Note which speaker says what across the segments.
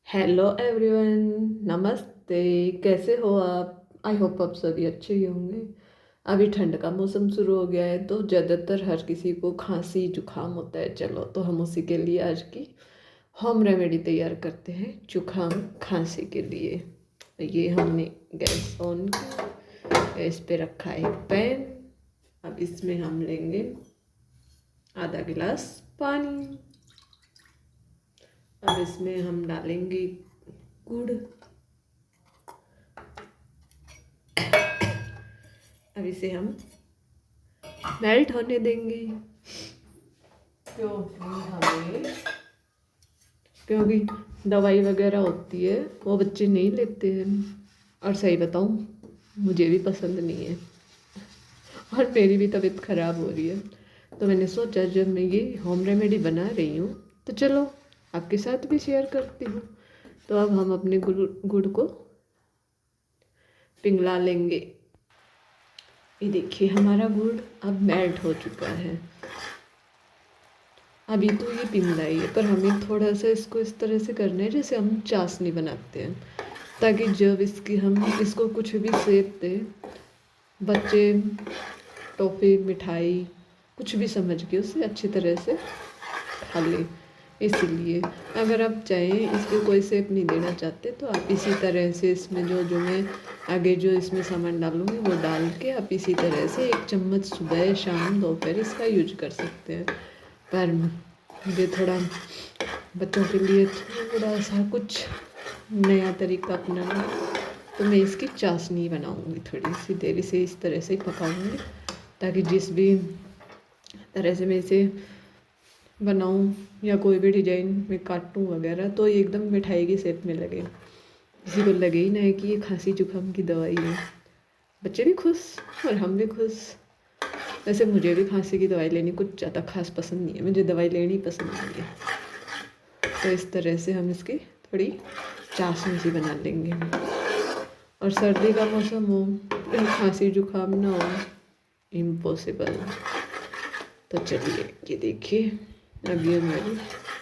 Speaker 1: Hello everyone, नमस्ते। कैसे हो आप? आई होप आप सभी अच्छे ही होंगे। अभी ठंड का मौसम शुरू हो गया है तो ज़्यादातर हर किसी को खांसी जुकाम होता है। चलो तो हम उसी के लिए आज की होम रेमेडी तैयार करते हैं जुकाम खांसी के लिए। तो ये हमने गैस ऑन किया, गैस पे रखा है पैन। अब इसमें हम लेंगे आधा गिलास पानी। अब इसमें हम डालेंगे गुड़। अब इसे हम मेल्ट होने देंगे क्योंकि दवाई वगैरह होती है वो बच्चे नहीं लेते हैं। और सही बताऊं, मुझे भी पसंद नहीं है और मेरी भी तबीयत ख़राब हो रही है। तो मैंने सोचा जब मैं ये होम रेमेडी बना रही हूँ तो चलो आपके साथ भी शेयर करती हूँ। तो अब हम अपने गुड़ को पिघला लेंगे। ये देखिए हमारा गुड़ अब मेल्ट हो चुका है। अभी तो ये पिघला ही है, पर हमें थोड़ा सा इसको इस तरह से करना है जैसे हम चाशनी बनाते हैं, ताकि जब इसकी हम इसको कुछ भी शेप दें, बच्चे टॉफ़ी मिठाई कुछ भी समझ के उसे अच्छी तरह से खा लें। इसीलिए अगर आप चाहें इसको कोई शेप नहीं देना चाहते तो आप इसी तरह से इसमें जो मैं आगे जो इसमें सामान डालूँगी वो डाल के आप इसी तरह से एक चम्मच सुबह शाम दोपहर इसका यूज कर सकते हैं। पर मुझे थोड़ा बच्चों के लिए थोड़ा सा कुछ नया तरीका अपनाना, तो मैं इसकी चाशनी बनाऊंगी। थोड़ी सी देर इसे इस तरह से पकाऊंगी ताकि जिस भी तरह से मैं इसे बनाऊं या कोई भी डिजाइन में काटूं वगैरह तो ये एकदम मिठाई की शेप में लगे, किसी को लगे ही ना है कि ये खांसी जुकाम की दवाई है। बच्चे भी खुश और हम भी खुश। वैसे मुझे भी खांसी की दवाई लेनी कुछ ज़्यादा खास पसंद नहीं है, मुझे दवाई लेनी पसंद नहीं है। तो इस तरह से हम इसकी थोड़ी चाशनी सी बना लेंगे। और सर्दी का मौसम हो, खांसी जुकाम ना हो, इम्पॉसिबल। तो चलिए ये देखिए अभी हमारी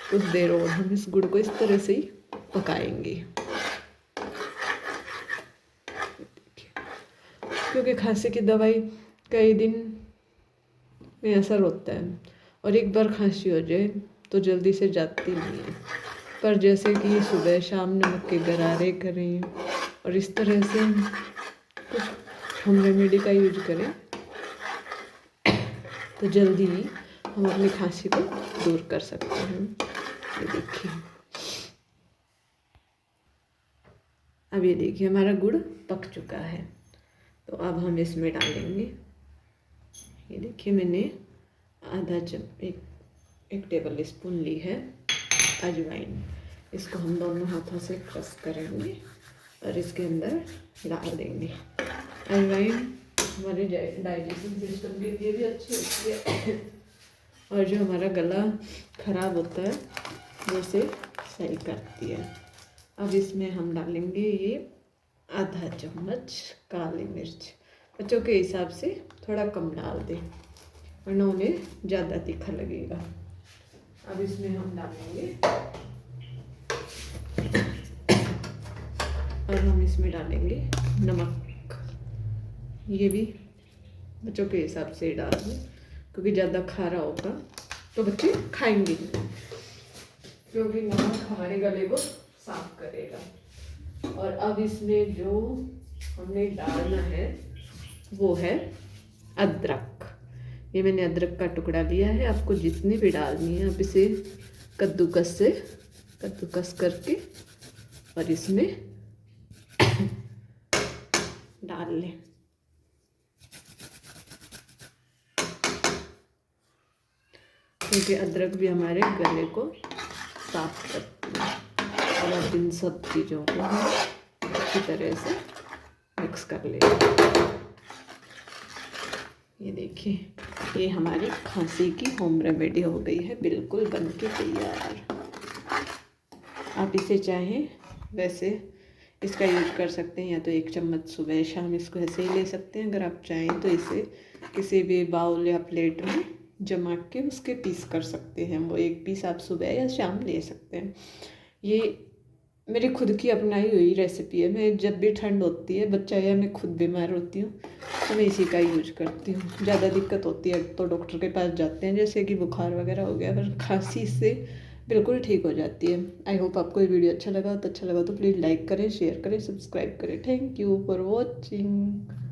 Speaker 1: कुछ देर और हम इस गुड़ को इस तरह से ही पकाएंगे, क्योंकि खांसी की दवाई कई दिन में असर होता है और एक बार खांसी हो जाए तो जल्दी से जाती नहीं है। पर जैसे कि सुबह शाम नमक के गरारे करें और इस तरह से कुछ होम रेमेडी का यूज करें तो जल्दी ही हम अपनी खांसी को दूर कर सकते हैं। ये देखिए अब ये देखिए हमारा गुड़ पक चुका है। तो अब हम इसमें डालेंगे, ये देखिए मैंने एक टेबल स्पून ली है अजवाइन। इसको हम दोनों हाथों से क्रश करेंगे और इसके अंदर डाल देंगे। अजवाइन हमारे डाइजेशन सिस्टम के लिए भी अच्छी होती है और जो हमारा गला खराब होता है वो उसे सही करती है। अब इसमें हम डालेंगे ये आधा चम्मच काली मिर्च। बच्चों के हिसाब से थोड़ा कम डाल दें वरना उन्हें ज़्यादा तीखा लगेगा। अब इसमें हम डालेंगे नमक। ये भी बच्चों के हिसाब से डाल दें, क्योंकि ज़्यादा खारा होगा तो बच्चे खाएंगे नहीं, क्योंकि नमक हमारे गले को साफ करेगा। और अब इसमें जो हमने डालना है वो है अदरक। ये मैंने अदरक का टुकड़ा लिया है। आपको जितनी भी डालनी है आप इसे कद्दूकस करके और इसमें डाल लें। क्योंकि अदरक भी हमारे गले को साफ करती है। और अब इन सब चीज़ों को हम अच्छी तरह से मिक्स कर लेंगे। ये देखिए ये हमारी खांसी की होम रेमेडी हो गई है, बिल्कुल बन के तैयार। आप इसे चाहें वैसे इसका यूज कर सकते हैं, या तो एक चम्मच सुबह शाम इसको ऐसे ही ले सकते हैं। अगर आप चाहें तो इसे किसी भी बाउल या प्लेट में जमा के उसके पीस कर सकते हैं। वो एक पीस आप सुबह या शाम ले सकते हैं। ये मेरी खुद की अपनाई हुई रेसिपी है। मैं जब भी ठंड होती है, बच्चा या मैं खुद बीमार होती हूँ, तो मैं इसी का यूज करती हूँ। ज़्यादा दिक्कत होती है तो डॉक्टर के पास जाते हैं, जैसे कि बुखार वगैरह हो गया, पर खांसी से बिल्कुल ठीक हो जाती है। आई होप आपको ये वीडियो अच्छा लगा तो प्लीज़ लाइक करें, शेयर करें, सब्सक्राइब करें। Thank you for watching.